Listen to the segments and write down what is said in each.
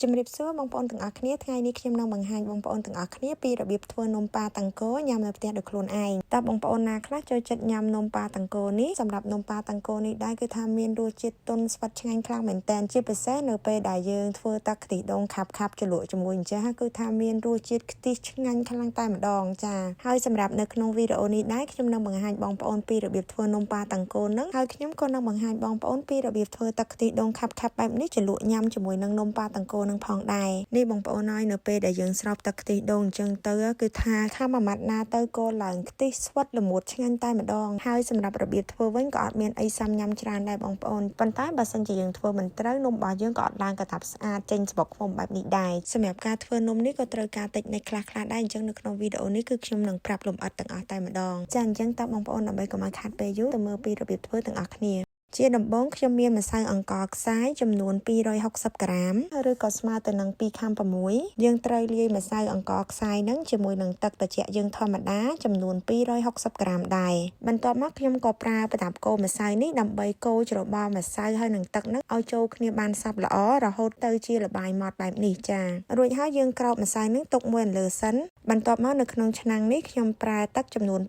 ជំរាបសួរបងប្អូនទាំងអស់គ្នាថ្ងៃនេះខ្ញុំនឹងបង្ហាញបងប្អូនទាំងអស់គ្នាពីរបៀបធ្វើនំប៉ាតាំងគោញ៉ាំនៅផ្ទះដោយខ្លួនឯងតើបងប្អូនណាខ្លះចូលចិត្តញ៉ាំនំប៉ាតាំងគោនេះសម្រាប់នំប៉ាតាំងគោនេះដែរគឺថាមានរសជាតិទន់ស្វិតឆ្ងាញ់ខ្លាំងមែនតើជាពិសេសនៅពេលដែលយើងធ្វើទឹកខ្ទិះដូងខាប់ជ្រលក់ជាមួយអញ្ចឹងគឺថាមានរសជាតិខ្ទិះឆ្ងាញ់ខ្លាំងតែម្ដងចាហើយសម្រាប់នៅក្នុងវីដេអូនេះដែរខ្ញុំនឹងបង្ហាញបងប្អូនពីរបៀបធ្វើនំប៉ាតាំងគោនឹងហើយខ្ញុំក៏នឹងបង្ហាញបងប្អូនពីរបៀបធ្វើទឹកខ្ទិះដូងខាប់បែបនេះជ្រលក់ញ៉ាំជាមួយនឹងនំប៉ាតាំងគោនឹងផងដែរនេះបងប្អូនហើយនៅពេលដែលយើងស្រោបទឹកខ្ទិះដូងអញ្ចឹងទៅគឺថាមួយម៉ាត់ណាទៅក៏ឡើងខ្ទិះស្វិតល្មួតឆ្ងាញ់តែម្ដងហើយសម្រាប់របៀបធ្វើវិញក៏អត់មានអីសាំញ៉ាំច្រើនដែរបងប្អូនប៉ុន្តែបើសិនជាយើងធ្វើមិនត្រូវនំរបស់យើងក៏អត់ឡើងកតាប់ស្អាតចេញស្បុកខ្មុំបែបនេះដែរសម្រាប់ការធ្វើនំនេះក៏ត្រូវការតិចនិចខ្លះៗដែរអញ្ចឹងនៅក្នុងវីដេអូនេះគឺខ្ញុំនឹងប្រាប់លម្អិតទាំងអស់តែម្ដងចាអញ្ចឹងតើបងប្អូនដើម្បីកុំឲ្យខាតពេលយូរទៅមើលពីរបៀបធ្វើទាំងអស់គ្នាជាដំបូងខ្ញុំមានម្សៅអង្ករខ្សាយចំនួន260ក្រាមឬក៏ស្មើទៅនឹង2ខាំ6យើងត្រូវលាយម្សៅអង្ករខ្សាយនឹងជាមួយនឹងទឹកត្រជាក់យើងធម្មតាចំនួន260ក្រាមដែរបន្ទាប់មកខ្ញុំក៏ប្រើប្រដាប់កូរម្សៅនេះដើម្បីកូរច្របល់ម្សៅហើយនឹងទឹកនឹងឲ្យចូលគ្នាបានសព្វល្អរហូតទៅជាល្បាយម៉ដ្ឋបែបនេះចារួចហើយយើងក្រោបម្សៅនឹងទុកមួយលើសិនបន្ទាប់មកនៅក្នុងឆ្នាំងនេះខ្ញុំប្រើទឹកចំនួន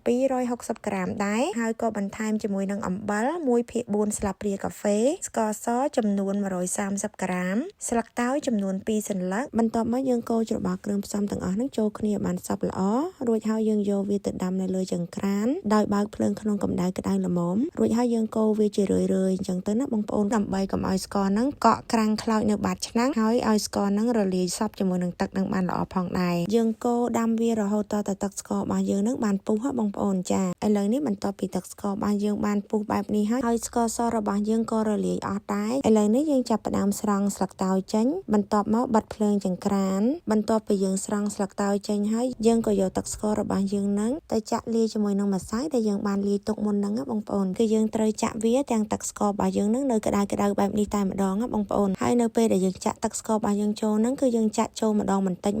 260ក្រាមដែរហើយក៏បន្ថែមជាមួយនឹងអំបិល1/4ស្លាបព្រាកាហ្វេស្ករសចំនួន130ក្រាមស្លឹកតើយចំនួន2សន្លឹកបន្ទាប់មកយើងកូរច្របល់គ្រឿងផ្សំទាំងអស់នេះចូលគ្នាបានសព្វល្អរួចហើយយើងយកវាទៅដាំនៅលើចង្ក្រានដោយបើកភ្លើងក្នុងកម្ដៅក្ដៅល្មមរួចហើយយើងកូរវាជារឿយៗអញ្ចឹងទៅណាបងប្អូនដើម្បីកុំឲ្យស្ករហ្នឹងកក់ក្រាំងខ្លោចនៅបាតឆ្នាំងហើយឲ្យស្ករហ្នឹងរលាយសព្វជាមួយនឹងទឹកនឹងបានល្អផងដែរយើងកូរដាំវារហូតតទៅទឹកស្កររបស់យើងហ្នឹងបានពុះបងប្អូនចាឥឡូវនេះបន្ទាប់ពីទឹកស្កររបស់យើងបានពុះបែបនេះហើយស្ករសរបស់យើងក៏រលាយអស់ដែរឥឡូវនេះយើងចាប់ផ្ដើមស្រង់ស្លឹកតើយចេញបន្ទាប់មកបិទភ្លើងចង្ក្រានបន្ទាប់ពីយើងស្រង់ស្លឹកតើយចេញហើយយើងក៏យកទឹកស្កររបស់យើងហ្នឹងទៅចាក់លាយជាមួយនឹងម្សៅដែលយើងបានលាយទុកមុនហ្នឹងបងប្អូនគឺយើងត្រូវចាក់វាទាំងទឹកស្កររបស់យើងហ្នឹងនៅក្ដៅបែបនេះតែម្ដងបងប្អូនហើយនៅពេលដែលយើងចាក់ទឹកស្កររបស់យើងចូលហ្នឹងគឺយើងចាក់ចូលម្ដងបន្តិច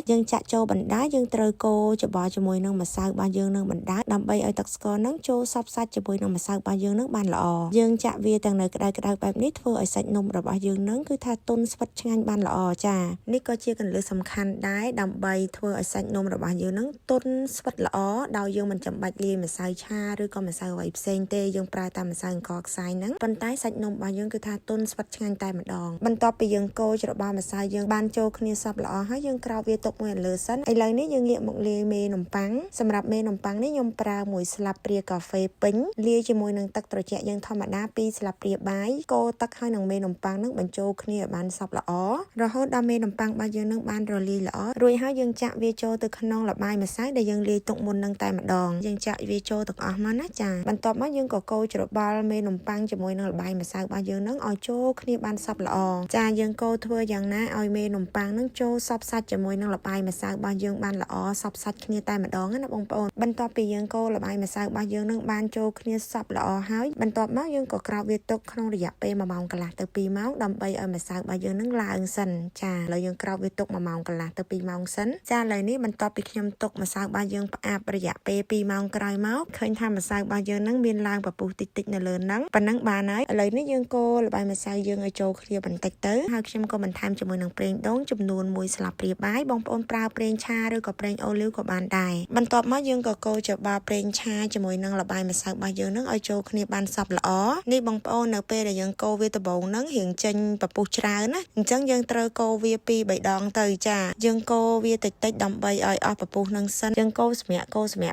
យើងចាក់ចូលបណ្ដាយើងត្រូវកូរច្របល់ជាមួយនឹងម្សៅរបស់យើងនឹងបណ្ដាដើម្បីឲ្យទឹកស្ករហ្នឹងចូលសព្វសាច់ជាមួយនឹងម្សៅរបស់យើងនឹងបានល្អយើងចាក់វាទាំងនៅក្ដៅបែបនេះធ្វើឲ្យសាច់នំរបស់យើងនឹងគឺថាទន់ស្វិតឆ្ងាញ់បានល្អចានេះក៏ជាគន្លឹះសំខាន់ដែរដើម្បីធ្វើឲ្យសាច់នំរបស់យើងនឹងទន់ស្វិតល្អដោយយើងមិនចាំបាច់លាយម្សៅឆាឬក៏ម្សៅអ្វីផ្សេងទេយើងប្រើតែម្សៅអង្ករខ្សាយហ្នឹងប៉ុន្តែសាច់នំរបស់យើងគឺថាទន់ស្វិតឆ្ងាញ់តែម្ដងបន្ទាប់ពីយើងកូរច្របល់ម្សៅយើងបានចូលគ្នាសព្វល្អហើយយើងក្រោបវាទុកមួយលើសិនឥឡូវនេះយើងងាកមកលាយមេនំប៉័ងសម្រាប់មេនំប៉័ងនេះខ្ញុំប្រើ1ស្លាបព្រាកាហ្វេពេញលាយជាមួយនឹងទឹកត្រជាក់យើងធម្មតា2ស្លាបព្រាបាយកូរទឹកហើយនឹងមេនំប៉័ងនឹងបញ្ចូលគ្នាឲ្យបានសព្វល្អរហូតដល់មេនំប៉័ងរបស់យើងនឹងបានរលាយល្អរួចហើយយើងចាក់វាចូលទៅក្នុងល្បាយម្សៅដែលយើងលាយទុកមុននឹងតែម្ដងយើងចាក់វាចូលទាំងអស់មកណាចាបន្ទាប់មកយើងក៏កូរច្របល់មេនំប៉័ងជាមួយនឹងល្បាយម្សៅរបស់យើងនឹងឲ្យចូលគ្នាបានសព្វល្អចាយើងកូរធ្វើយ៉ាងណាឲ្យមេនំប៉័ងនឹងចូលសព្វសាច់ជាមួយនឹងល្បាយម្សៅរបស់យើងបានល្អសព្វសាច់គ្នាតែម្ដងណាបងប្អូនបន្ទាប់ពីយើងកូរល្បាយម្សៅរបស់យើងនឹងបានចូលគ្នាសព្វល្អហើយបន្ទាប់មកយើងក៏ក្រោបវាទុកក្នុងរយៈពេល1ម៉ោងកន្លះទៅ2ម៉ោងដើម្បីឲ្យម្សៅរបស់យើងនឹងឡើងសិនចាឥឡូវយើងក្រោបវាទុក1ម៉ោងកន្លះទៅ2ម៉ោងសិនចាឥឡូវនេះបន្ទាប់ពីខ្ញុំទុកម្សៅរបស់យើងផ្អាប់រយៈពេល2ម៉ោងក្រោយមកឃើញថាម្សៅរបស់យើងនឹងមានឡើងពពុះតិចនៅលើហ្នឹងប៉ុណ្ណឹងបានហើយឥឡូវនេះយើងកូរល្បាយម្សៅយើងឲ្យចូលគ្នាបន្តិចទៅហើយខ្ញុំក៏បន្ថែមជាមួយនឹងប្រេងដូងចំនួន1ស្លាបព្រាបាយបងប្អូនប្រើប្រេងឆាឬក៏ប្រេងអូលីវក៏បានដែរបន្ទាប់មកយើងក៏កូរច្របល់ប្រេងឆាជាមួយនឹងល្បាយម្សៅរបស់យើងនឹងឲ្យចូលគ្នាបានសព្វល្អនេះបងប្អូននៅពេលដែលយើងកូរវាដំបូងហ្នឹងរៀងចេញពពុះច្រើនណាអញ្ចឹងយើងត្រូវកូរវា2 3ដងទៅចាយើងកូរវាតិចដើម្បីឲ្យអស់ពពុះហ្នឹងសិនយើងកូរសម្រាប់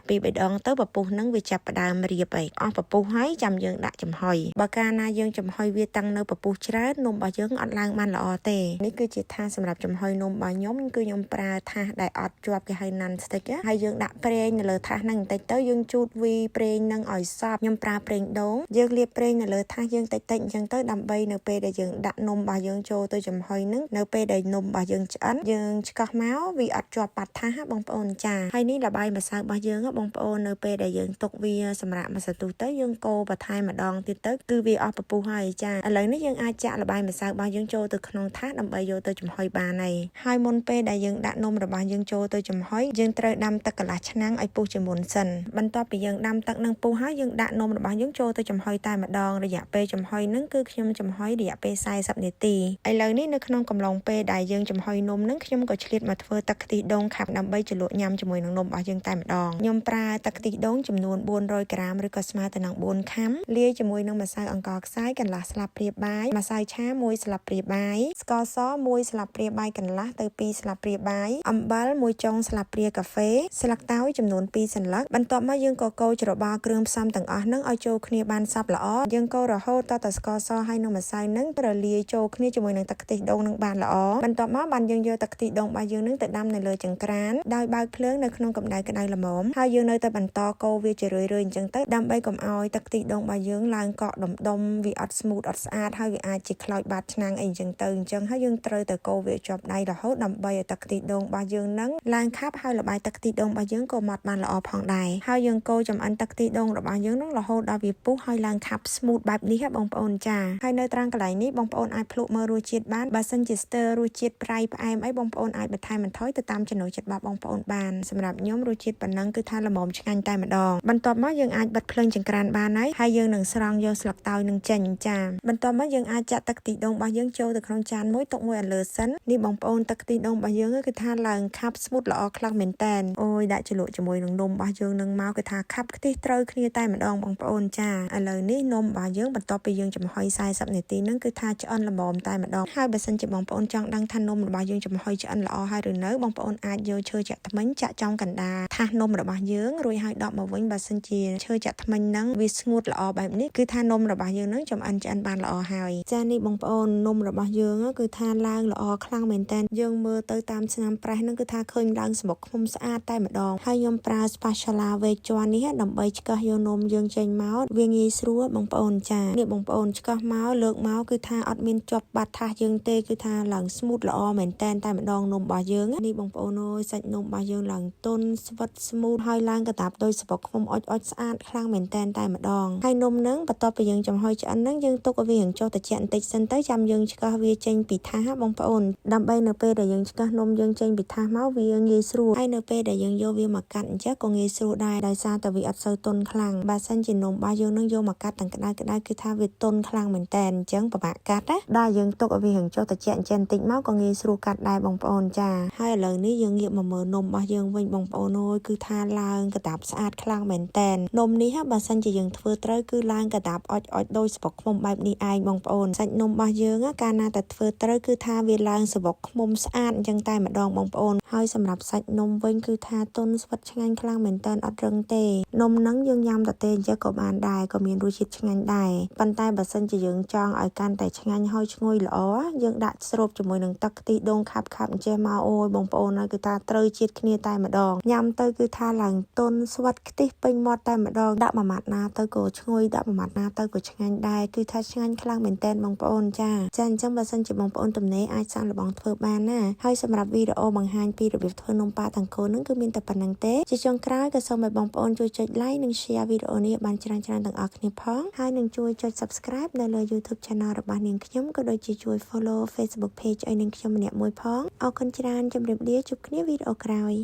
2 3ដងទៅពពុះហ្នឹងវាចាប់ផ្ដើមរៀបហើយអស់ពពុះហើយចាំយើងដាក់ចំហុយបើកាលណាយើងចំហុយវាតាំងនៅពពុះច្រើននំរបស់យើងអត់ឡើងបានល្អទេនេះគឺជាថាសសម្រាប់ចំហុយនំរបស់ខ្ញុំគឺខ្ញុំប្រើថាសដែលអត់ជាប់គេហៅ non stick ហើយយើងដាក់ប្រេងនៅលើថាសហ្នឹងបន្តិចទៅយើងជូតវីប្រេងហ្នឹងឲ្យសព្វខ្ញុំប្រើប្រេងដូងយើងលាបប្រេងនៅលើថាសយើងតិចអញ្ចឹងទៅដើម្បីនៅពេលដែលយើងដាក់នំរបស់យើងចូលទៅចំហុយហ្នឹងនៅពេលដែលនំរបស់យើងឆ្អិនយើងឆ្កោះមកវាអត់ជាប់បាត់ថាសបងប្អូនចាហើយនេះល្បាយម្សៅរបស់យើងបងប្អូននៅពេលដែលយើងទុកវាសម្រាប់មួយសន្ទុះទៅយើងកូរបន្ថែមម្ដងទៀតទៅគឺវាអស់ពពុះហើយចាឥឡូវនេះយើងអាចចាក់ល្បាយម្សៅរបស់យើងចូលទៅក្នុងថាសដើម្បីយកទៅចំហុយបានហើយមុនពេលដែលយើងដាក់នំរបស់យើងចូលទៅចំហុយយើងត្រូវដាំទឹកកន្លះឆ្នាំងឲ្យពុះជាមុនសិនបន្ទាប់ពីយើងដាំទឹកនឹងពុះហើយយើងដាក់នំរបស់យើងចូលទៅចំហុយតែ ម្ដងរយៈពេលចំហុយហ្នឹងគឺខ្ញុំចំហុយរយៈពេល40នាទីឥឡូវនេះនៅក្នុងកំឡុងពេលដែលយើងចំហុយនំហ្នឹងខ្ញុំក៏ឆ្លៀតមកធ្វើទឹកខ្ទិះដូងខាប់ដើម្បីជ្រលក់ញ៉ាំជាមួយនឹងនំរបស់យើងតែម្ដងខ្ញុំប្រើទឹកខ្ទិះដូងចំនួន400ក្រាមឬក៏ស្មើទៅនឹង4ខាំលាយជាមួយនឹងម្សៅអង្ករខ្សាយកន្លះស្លាបព្រាបាយម្សៅឆា1ស្លាបព្រាបាយស្ករស1ស្លាបព្រាបាយកន្លះទៅ2ស្លាបព្រាបាយអំបិល1ចុងស្លាបព្រាកាហ្វេស្លឹកតើយចំនួន2សន្លឹកបន្ទាប់មកយើងក៏កូរច្របល់គ្រឿងផ្សំទាំងអស់ហ្នឹងឲ្យចូលគ្នាបានសព្វល្អយើងកូររហូតតតែស្ករសហើយនឹងម្សៅហ្នឹងរលាយចូលគ្នាជាមួយនឹងទឹកខ្ទិះដូងនឹងបានល្អបន្ទាប់មកបានយើងយកទឹកខ្ទិះដូងរបស់យើងហ្នឹងទៅដាំនៅលើចង្ក្រានដោយបើកភ្លើងនៅក្នុងកម្ដៅក្ដៅល្មមហើយយើងនៅតែបន្តកូរវាជារឿយៗអញ្ចឹងទៅដើម្បីកុំឲ្យទឹកខ្ទិះដូងរបស់យើងឡើងកកដុំវាអត់ស្មូតអត់ស្អាតហើយវាអាចជាខ្លោចបាតឆ្នាំងអីអញ្ចឹងទៅអញ្ចឹងហើយយើងត្រូវតែកូរវាជាប់ដៃរហូតដើម្បីឲ្យទឹកខ្ទិះដូងរបស់យើងហ្នឹងឡើងខាប់ហើយល្បាយទឹកខ្ទិះដូងរបស់យើងក៏ម៉ត់បានល្អផងដែរហើយយើងកូរចំអិនទឹកខ្ទិះដូងរបស់យើងហ្នឹងរហូតដល់វាពុះហើយឡើងខាប់ស្មូតបែបនេះបងប្អូនចាហើយនៅត្រង់កន្លែងនេះបងប្អូនអាចភ្លក់មើលរសជាតិបានបើសិនជាស្ទើររសជាតិប្រៃផ្អែមអីបងប្អូនអាចបន្ថែមបន្ថយទៅតាមចំណូលចិត្តរបស់បងប្អូនបានសម្រាប់ខ្ញុំរសជាតិប៉ុណ្ណឹងគឺថាល្មមឆ្ងាញ់តែម្ដងបន្ទាប់មកយើងអាចបិទភ្លើងចង្ក្រានបានហើយយើងនឹងស្រង់យកស្លឹកតើយនឹងចេញចាបន្ទាប់មកយើងអាចចាក់ទឹកខ្ទិះដូងរបស់យើងចូលទៅក្នុងចានមួយទុកមួយឲ្យលើសិននេះបងប្អូនទឹកខ្ទិះដូងរបស់យើងគឺថាឡើងខាប់ស្មូតល្អខ្លាំងមែនតែនអូយដាក់ជ្រលក់ជាមួយនឹងនំរបស់យើងនឹងមកគឺថាខាប់ខ្ទិះត្រូវគ្នាតែម្ដងបងប្អូនចាឥឡូវនេះនំរបស់យើងបន្ទាប់ពីយើងចំហុយ40នាទីហ្នឹងគឺថាឆ្អិនល្មមតែម្ដងហើយបើសិនជាបងប្អូនចង់ដឹងថានំរបស់យើងចំហុយឆ្អិនល្អហើយឬនៅបងប្អូនអាចយកឈើចាក់ថ្មិញចាក់ចំកណ្ដាលថាសនំរបស់យើងរួចហើយដកមកវិញបើសិនជាឈើចាក់ថ្មិញហ្នឹងវាស្ងួតល្អបែបនេះគឺថានំរបស់យើងហ្នឹងចំអិនឆ្អិនបានល្អហើយចានេះបងប្អូននំរបស់យើងគឺថាឡើងល្អខ្លាំងមែនតើយើងមើលទៅតាមឆ្នាំប្រេះហ្នឹងគឺថាឃើញឡើងសម្បុកឃុំស្អាតតែម្ដងហើយខ្ញុំប្រើ spatula វែកជាន់នេះដើម្បីឆ្កឹះយកនំយើងចេញមកវាងាយស្រួលបងប្អូនចានេះបងប្អូនឆ្កឹះមកលើកមកគឺថាអត់មានជាប់បាត់ថាសយើងទេគឺថាឡើងស្មូតល្អមែនតែនតែម្ដងនំរបស់យើងនេះបងប្អូនអើយសាច់នំរបស់យើងឡើងទន់ស្វិតស្មូតហើយឡើងកតាបដោយសម្បុកឃុំអុចស្អាតខ្លាំងមែនតែនតែម្ដងហើយនំហ្នឹងបន្ទាប់ពីយើងចំហុយឆ្អិនហ្នឹងយើងទុកឲ្យវាចុះត្រជាក់បន្តិចសិនទៅចាំយើងឆ្កឹះវាចេញពីថាសបងប្អូនដើម្បីនៅពេលដែលយើងឆ្កឹះនំយើងចេញពីថាសមកវាងាយស្រួលហើយនៅពេលដែលយើងយកវាមកកាត់អញ្ចឹងក៏ងាយស្រួលដែរដោយសារតែវាអត់សូវទន់ខ្លាំងបើសិនជានំរបស់យើងនឹងយកមកកាត់ទាំងក្តៅគឺថាវាទន់ខ្លាំងមែនតែនអញ្ចឹងពិបាកកាត់ណាដែលយើងទុកឲ្យវាចុះត្រជាក់បន្តិចមកក៏ងាយស្រួលកាត់ដែរបងប្អូនចាហើយឥឡូវនេះយើងងាកមកមើលនំរបស់យើងវិញបងប្អូនអើយគឺថាឡើងកតាបស្អាតខ្លាំងមែនតែននំនេះបើសិនជាយើងធ្វើត្រូវគឺឡើងកតាបអុចដោយសម្បុកឃុំបែបនេះឯងបងប្អូនសាច់នំរបស់យើងកាលណាតែធ្វើត្រូវគឺថាវាឡើងសម្បុកឃុំស្អាតអញ្ចឹងតែម្ដងបងប្អូនហើយសម្រាប់សាច់នំវិញគឺថាទន់ស្វិតឆ្ងាញ់ខ្លាំងមែនតែនអត់រឹងទេនំហ្នឹងយើងញ៉ាំតែអញ្ចឹងក៏បានដែរក៏មានរសជាតិឆ្ងាញ់ដែរប៉ុន្តែបើសិនជាយើងចង់ឲ្យកាន់តែឆ្ងាញ់ហើយឈ្ងុយល្អយើងដាក់ស្រូបជាមួយនឹងទឹកខ្ទិះដូងខាប់អញ្ចេះមកអូយបងប្អូនហើយគឺថាត្រូវជាតិគ្នាតែម្ដងញ៉ាំទៅគឺថាឡើងទន់ស្វិតខ្ទិះពេញមាត់តែម្ដងដាក់មួយម៉ាត់ណាទៅក៏ឈ្ងុយដាក់មួយម៉ាត់ណាទៅក៏ឆ្ងាញ់ដែរគឺថាឆ្ងាញ់ខ្លាំងមែនតែនបងប្អូនចាអញ្ចឹងបើសិនជាបងប្អូនទំនេរអាចសាកល្បងធ្វើបានណាហើយសម្រាប់វីដេអូបង្ហាញពីរបៀបធ្វើនំប៉ាតង្កូនហ្នឹងគឺមានតែប៉ុណ្្នឹងទេជាចុងក្រោយក៏សូមឲ្យបងប្អូនជួយចុច like និង share វីដេអូនេះបានច្រើនទាំងអស់គ្នាផងហើយនឹងជួយចុច subscribe នៅលើ YouTube Channel របស់នាងខ្ញុំក៏ដូចជាជួយ follow Facebook page ឲ្យនាងខ្ញុំម្នាក់មួយផងអរគុណច្រើនជម្រាបលាជួបគ្នាវីដេអូក្រោយ